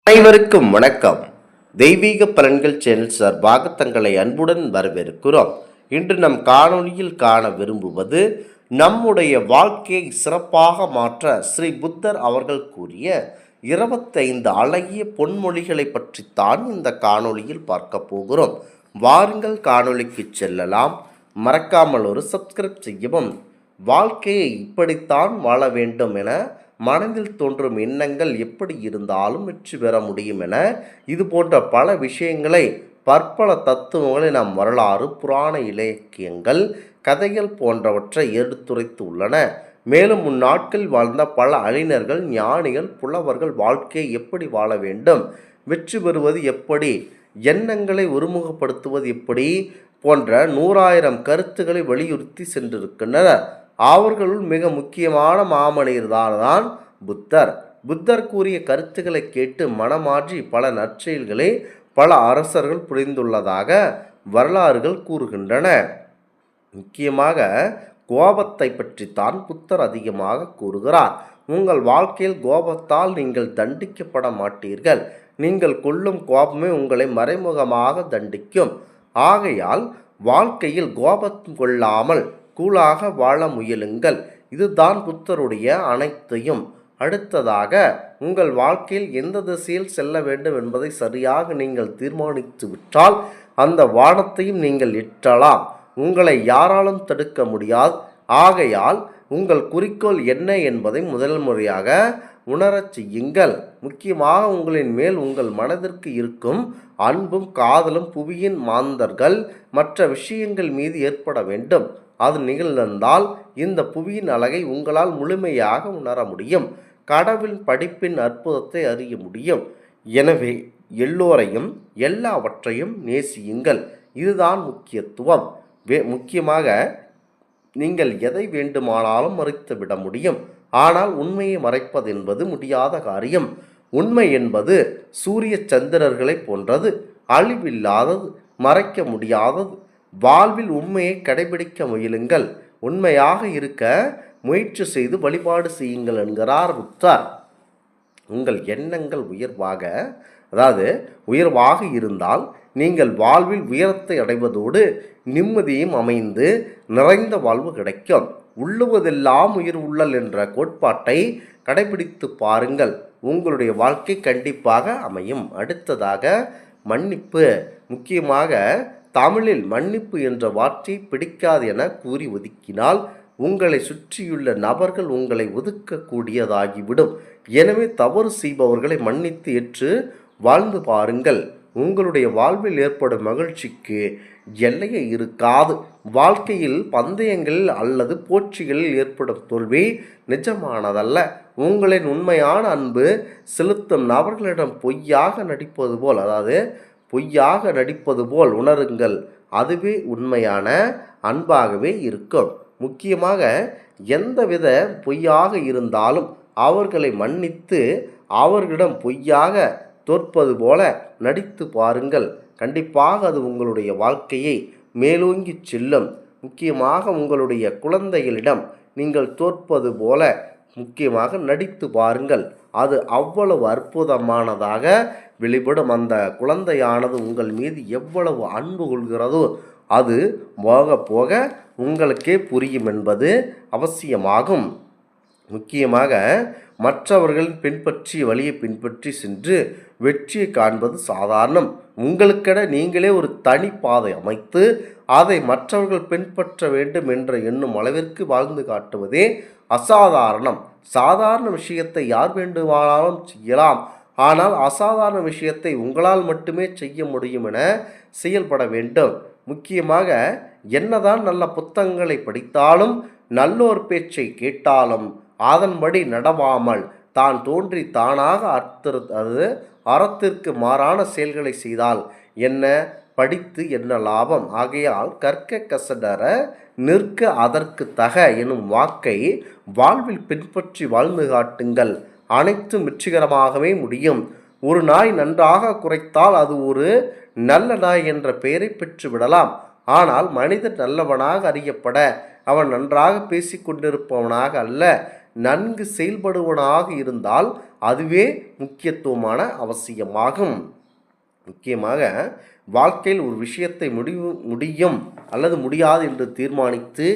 அனைவருக்கும் வணக்கம். தெய்வீக பலன்கள் சேனல் சார்பாக தங்களை அன்புடன் வரவேற்கிறோம். இன்று நம் காணொளியில் காண விரும்புவது நம்முடைய வாழ்க்கையை சிறப்பாக மாற்ற ஸ்ரீ புத்தர் அவர்கள் கூறிய 25 அழகிய பொன்மொழிகளை பற்றித்தான் இந்த காணொளியில் பார்க்க போகிறோம். வாருங்கள் காணொளிக்கு செல்லலாம். மறக்காமல் ஒரு சப்ஸ்கிரைப் செய்யவும். வாழ்க்கையை இப்படித்தான் வாழ வேண்டும் என மனதில் தோன்றும் எண்ணங்கள் எப்படி இருந்தாலும் வெற்றி பெற முடியும் என இது போன்ற பல விஷயங்களை பற்பல தத்துவங்களை நம் வரலாறு, புராண இலக்கியங்கள், கதைகள் போன்றவற்றை எடுத்துரைத்து உள்ளன. மேலும் முன்னாட்களில் வாழ்ந்த பல அறிஞர்கள், ஞானிகள், புலவர்கள் வாழ்க்கையை எப்படி வாழ வேண்டும், வெற்றி பெறுவது எப்படி, எண்ணங்களை ஒருமுகப்படுத்துவது எப்படி போன்ற 100,000 கருத்துக்களை வலியுறுத்தி சென்றிருக்கின்றனர். அவர்களுள் மிக முக்கியமான மாமனிதர்தான் புத்தர். புத்தர் கூறிய கருத்துக்களை கேட்டு மனமாற்றி பல நற்செயல்களை பல அரசர்கள் புரிந்துள்ளதாக வரலாறுகள் கூறுகின்றன. முக்கியமாக கோபத்தை பற்றித்தான் புத்தர் அதிகமாக கூறுகிறார். உங்கள் வாழ்க்கையில் கோபத்தால் நீங்கள் தண்டிக்கப்பட மாட்டீர்கள். நீங்கள் கொள்ளும் கோபமே உங்களை மறைமுகமாக தண்டிக்கும். ஆகையால் வாழ்க்கையில் கோபம் கொள்ளாமல் கூலாக வாழ முயலுங்கள். இதுதான் புத்தருடைய அனைத்தையும். அடுத்ததாக, உங்கள் வாழ்க்கையில் எந்த திசையில் செல்ல வேண்டும் என்பதை சரியாக நீங்கள் தீர்மானித்து விட்டால் அந்த வானத்தையும் நீங்கள் எட்டலாம். உங்களை யாராலும் தடுக்க முடியாது. ஆகையால் உங்கள் குறிக்கோள் என்ன என்பதை முதல் முறையாக உணரச் செய்யுங்கள். முக்கியமாக உங்களின் மேல் உங்கள் மனதிற்கு இருக்கும் அன்பும் காதலும் புவியின் மாந்தர்கள் மற்ற விஷயங்கள் மீது ஏற்பட வேண்டும். அது நிகழ்ந்தால் இந்த புவியின் அழகை உங்களால் முழுமையாக உணர முடியும். கடவுளின் படிப்பின் அற்புதத்தை அறிய முடியும். எனவே எல்லோரையும் எல்லாவற்றையும் நேசியுங்கள். இதுதான் முக்கியத்துவம். முக்கியமாக நீங்கள் எதை வேண்டுமானாலும் மறைத்துவிட முடியும். ஆனால் உண்மையை மறைப்பது என்பது முடியாத காரியம். உண்மை என்பது சூரிய சந்திரர்களை போன்றது, அழிவில்லாதது, மறைக்க முடியாதது. வாழ்வில் உண்மையை கடைபிடிக்க முயலுங்கள். உண்மையாக இருக்க முயற்சி செய்து வழிபாடு செய்யுங்கள் என்கிறார் புத்தர். உங்கள் எண்ணங்கள் உயர்வாக இருந்தால் நீங்கள் வாழ்வில் உயரத்தை அடைவதோடு நிம்மதியும் அமைந்து நிறைந்த வாழ்வு கிடைக்கும். உள்ளுவதெல்லாம் உயிர் உள்ளல் என்ற கோட்பாட்டை கடைபிடித்து பாருங்கள். உங்களுடைய வாழ்க்கை கண்டிப்பாக அமையும். அடுத்ததாக, மன்னிப்பு. முக்கியமாக தமிழில் மன்னிப்பு என்ற வார்த்தையை பிடிக்காது என கூறி ஒதுக்கினால் உங்களை சுற்றியுள்ள நபர்கள் உங்களை ஒதுக்கக்கூடியதாகிவிடும். எனவே தவறு செய்பவர்களை மன்னித்து ஏற்று வாழ்ந்து பாருங்கள். உங்களுடைய வாழ்வில் ஏற்படும் மகிழ்ச்சிக்கு எல்லையே இருக்காது. வாழ்க்கையில் பந்தயங்களில் அல்லது போட்டிகளில் ஏற்படும் தோல்வி நிஜமானதல்ல. உங்களின் உண்மையான அன்பு செலுத்தும் நபர்களிடம் பொய்யாக நடிப்பது போல் உணருங்கள். அதுவே உண்மையான அன்பாகவே இருக்கும். முக்கியமாக எந்தவித பொய்யாக இருந்தாலும் அவர்களை மன்னித்து அவர்களிடம் பொய்யாக தோற்பது போல நடித்து பாருங்கள். கண்டிப்பாக அது உங்களுடைய வாழ்க்கையை மேலோங்கி செல்லும். முக்கியமாக உங்களுடைய குழந்தைகளிடம் நீங்கள் தோற்பது போல முக்கியமாக நடித்து பாருங்கள். அது அவ்வளவு அற்புதமானதாக வெளிப்படும். அந்த குழந்தையானது உங்கள் மீது எவ்வளவு அன்பு கொள்கிறதோ அது போக போக உங்களுக்கே புரியும் என்பது அவசியமாகும். முக்கியமாக மற்றவர்கள் பின்பற்றிய வழியை பின்பற்றி சென்று வெற்றியை காண்பது சாதாரணம். உங்களுக்கென நீங்களே ஒரு தனி பாதை அமைத்து அதை மற்றவர்கள் பின்பற்ற வேண்டும் என்று எண்ணும் அளவிற்கு வாழ்ந்து காட்டுவதே அசாதாரணம். சாதாரண விஷயத்தை யார் வேண்டுமானாலும் செய்யலாம். ஆனால் அசாதாரண விஷயத்தை உங்களால் மட்டுமே செய்ய முடியும் என செயல்பட வேண்டும். முக்கியமாக என்னதான் நல்ல புத்தகங்களை படித்தாலும் நல்லோர் பேச்சை கேட்டாலும் அதன்படி நடவாமல் தான் தோன்றி தானாக அறத்திற்கு மாறான செயல்களை செய்தால் என்ன, படித்து என்ன லாபம்? ஆகையால் கற்க கசடர நிற்க அதற்கு தக எனும் வாக்கை வாழ்வில் பின்பற்றி வாழ்ந்து காட்டுங்கள். அனைத்தும் வெற்றிகரமாகவே முடியும். ஒரு நாய் நன்றாக குறைத்தால் அது ஒரு நல்ல நாய் என்ற பெயரை பெற்று விடலாம். ஆனால் மனிதன் நல்லவனாக அறியப்பட அவன் நன்றாக பேசி கொண்டிருப்பவனாக அல்ல, நன்கு செயல்படுவனாக இருந்தால் அதுவே முக்கியத்துவமான அவசியமாகும். முக்கியமாக வாழ்க்கையில் ஒரு விஷயத்தை முடியும் அல்லது முடியாது என்று தீர்மானித்து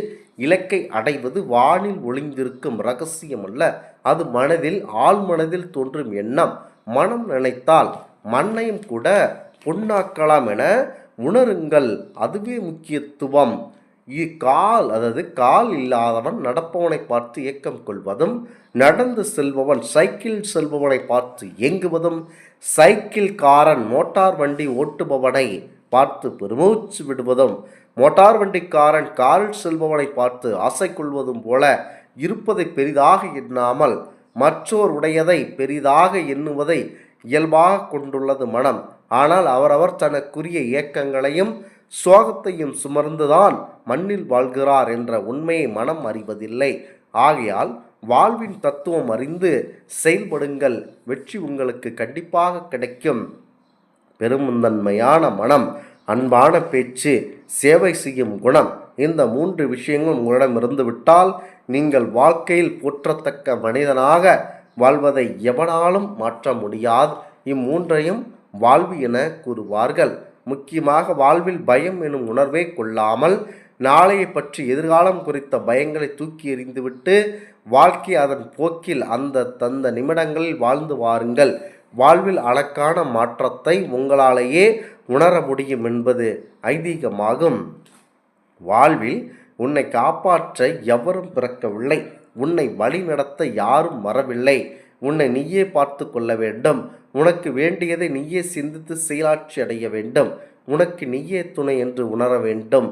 இலக்கை அடைவது வானில் ஒளிந்திருக்கும் இரகசியம் அல்ல, அது மனதில் ஆழ்மனதில் தோன்றும் எண்ணம். மனம் நினைத்தால் மண்ணையும் கூட பொன்னாக்கலாம் என உணருங்கள், அதுவே முக்கியத்துவம். கால் இல்லாதவன் நடப்பவனை பார்த்து ஏக்கம் கொள்வதும், நடந்து செல்பவன் சைக்கிள் செல்பவனை பார்த்து ஏங்குவதும், சைக்கிள்காரன் மோட்டார் வண்டி ஓட்டுபவனை பார்த்து பெருமூச்சு விடுவதும், மோட்டார் வண்டிக்காரன் காரில் செல்பவனை பார்த்து ஆசை கொள்வதும் போல இருப்பதை பெரிதாக எண்ணாமல் மற்றோர் உடையதை பெரிதாக எண்ணுவதை இயல்பாக கொண்டுள்ளது மனம். ஆனால் அவரவர் தனக்குரிய இயக்கங்களையும் சோகத்தையும் சுமர்ந்துதான் மண்ணில் வாழ்கிறார் என்ற உண்மையை மனம் அறிவதில்லை. ஆகையால் வாழ்வின் தத்துவம் அறிந்து செயல்படுங்கள், வெற்றி உங்களுக்கு கண்டிப்பாக கிடைக்கும். பெருமுந்தன்மையான மனம், அன்பான பேச்சு, சேவை செய்யும் குணம், இந்த 3 விஷயங்கள் உங்களிடம் இருந்துவிட்டால் நீங்கள் வாழ்க்கையில் போற்றத்தக்க மனிதனாக வாழ்வதை எவனாலும் மாற்ற முடியாது. இம்மூன்றையும் வாழ்வு என கூறுவார்கள். முக்கியமாக வாழ்வில் பயம் எனும் உணர்வே கொள்ளாமல் நாளையை பற்றி எதிர்காலம் குறித்த பயங்களை தூக்கி எறிந்துவிட்டு வாழ்க்கை அதன் போக்கில் அந்த நிமிடங்களில் வாழ்ந்து வாருங்கள். வாழ்வில் அழகான மாற்றத்தை உங்களாலேயே உணர முடியும் என்பது ஐதீகமாகும். வாழ்வில் உன்னை காப்பாற்ற எவரும் பிறக்கவில்லை, உன்னை வழி நடத்த யாரும் வரவில்லை. உன்னை நீயே பார்த்து கொள்ள வேண்டும். உனக்கு வேண்டியதை நீயே சிந்தித்து செயலாட்சி அடைய வேண்டும். உனக்கு நீயே துணை என்று உணர வேண்டும்.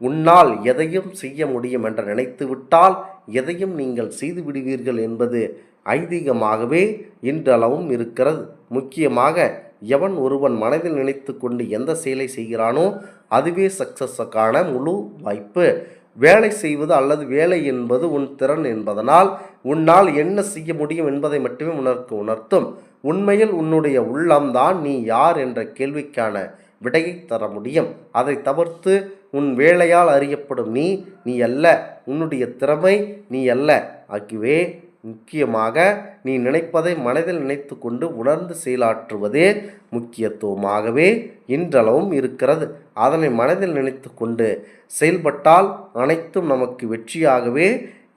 உன்னால் எதையும் செய்ய முடியும் என்று நினைத்துவிட்டால் எதையும் நீங்கள் செய்து விடுவீர்கள் என்பது ஐதீகமாகவே இன்றளவும் இருக்கிறது. முக்கியமாக எவன் ஒருவன் மனதில் நினைத்து கொண்டு எந்த செயலை செய்கிறானோ அதுவே சக்சஸுக்கான முழு வாய்ப்பு. வேலை செய்வது அல்லது வேலை என்பது உன் திறன் என்பதனால் உன்னால் என்ன செய்ய முடியும் என்பதை மட்டுமே உணர்த்தும். உண்மையில் உன்னுடைய உள்ளம்தான் நீ யார் என்ற கேள்விக்கான விடையை தர முடியும். அதை தவிர்த்து உன் வேலையால் அறியப்படும் நீ அல்ல, உன்னுடைய திறமை நீ அல்ல. ஆகவே முக்கியமாக நீ நினைப்பதை மனதில் நினைத்து கொண்டு உணர்ந்து செயலாற்றுவதே முக்கியத்துவமாகவே இன்றளவும் இருக்கிறது. அதனை மனதில் நினைத்து கொண்டு செயல்பட்டால் அனைத்தும் நமக்கு வெற்றியாகவே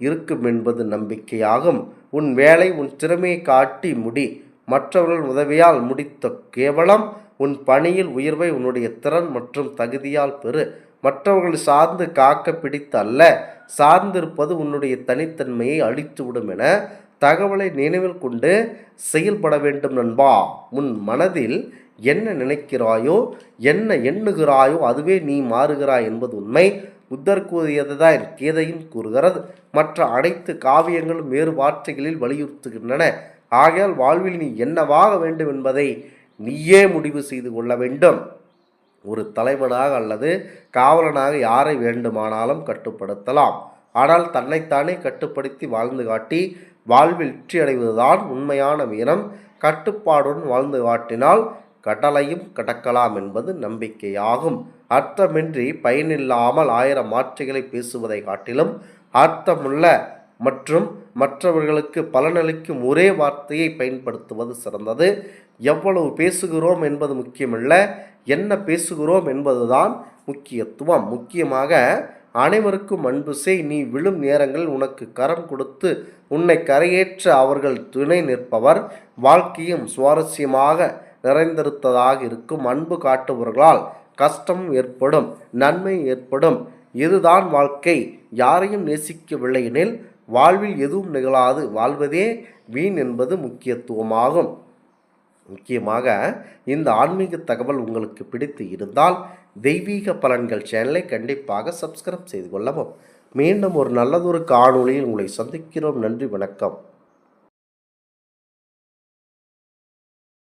இருக்கும் என்பது நம்பிக்கையாகும். உன் வேலை உன் திறமையை காட்டி முடி. மற்றவர்கள் உதவியால் முடித்த கேவலம் உன் பணியில் உயர்வை உன்னுடைய திறன் மற்றும் தகுதியால் பெறு. மற்றவர்கள் சார்ந்து காக்க பிடித்து அல்ல, சார்ந்திருப்பது உன்னுடைய தனித்தன்மையை அழித்துவிடும் என தகவலை நினைவில் கொண்டு செயல்பட வேண்டும் நண்பா. உன் மனதில் என்ன நினைக்கிறாயோ என்ன எண்ணுகிறாயோ அதுவே நீ மாறுகிறாய் என்பது உண்மை. புத்தர் கூறியதுதான் கீதையும் கூறுகிறது. மற்ற அனைத்து காவியங்களும் வேறு வார்த்தைகளில் வலியுறுத்துகின்றன. ஆகையால் வாழ்வில் நீ என்னவாக வேண்டும் என்பதை நீயே முடிவு செய்து கொள்ள வேண்டும். ஒரு தலைவனாக அல்லது காவலனாக யாரை வேண்டுமானாலும் கட்டுப்படுத்தலாம். ஆனால் தன்னைத்தானே கட்டுப்படுத்தி வாழ்ந்து காட்டி வாழ்வில் வெற்றி அடைவதுதான் உண்மையான வீரம். கட்டுப்பாடுடன் வாழ்ந்து காட்டினால் கடலையும் கடக்கலாம் என்பது நம்பிக்கையாகும். அர்த்தமின்றி பயனில்லாமல் 1000 வார்த்தைகளை பேசுவதை காட்டிலும் அர்த்தமுள்ள மற்றும் மற்றவர்களுக்கு பலனளிக்கும் ஒரே வார்த்தையை பயன்படுத்துவது சிறந்தது. எவ்வளவு பேசுகிறோம் என்பது முக்கியமல்ல, என்ன பேசுகிறோம் என்பதுதான் முக்கியத்துவம். முக்கியமாக அனைவருக்கும் அன்பு செய். நீ விழும் நேரங்களில் உனக்கு கரம் கொடுத்து உன்னை கரையேற்ற அவர்கள் துணை நிற்பவர். வாழ்க்கையும் சுவாரஸ்யமாக நிறைந்திருத்ததாக இருக்கும். அன்பு காட்டுபவர்களால் கஷ்டம் ஏற்படும், நன்மை ஏற்படும். இதுதான் வாழ்க்கை. யாரையும் நேசிக்கவில்லை எனில் வாழ்வில் எதுவும் நிகழாது. வாழ்வதே வீண் என்பது முக்கியத்துவமாகும். முக்கியமாக இந்த ஆன்மீக தகவல் உங்களுக்கு பிடித்து இருந்தால் தெய்வீக பலன்கள் சேனலை கண்டிப்பாக சப்ஸ்கிரைப் செய்து கொள்ளவும். மீண்டும் ஒரு நல்லதொரு காணொளியில் உங்களை சந்திக்கிறோம். நன்றி, வணக்கம்.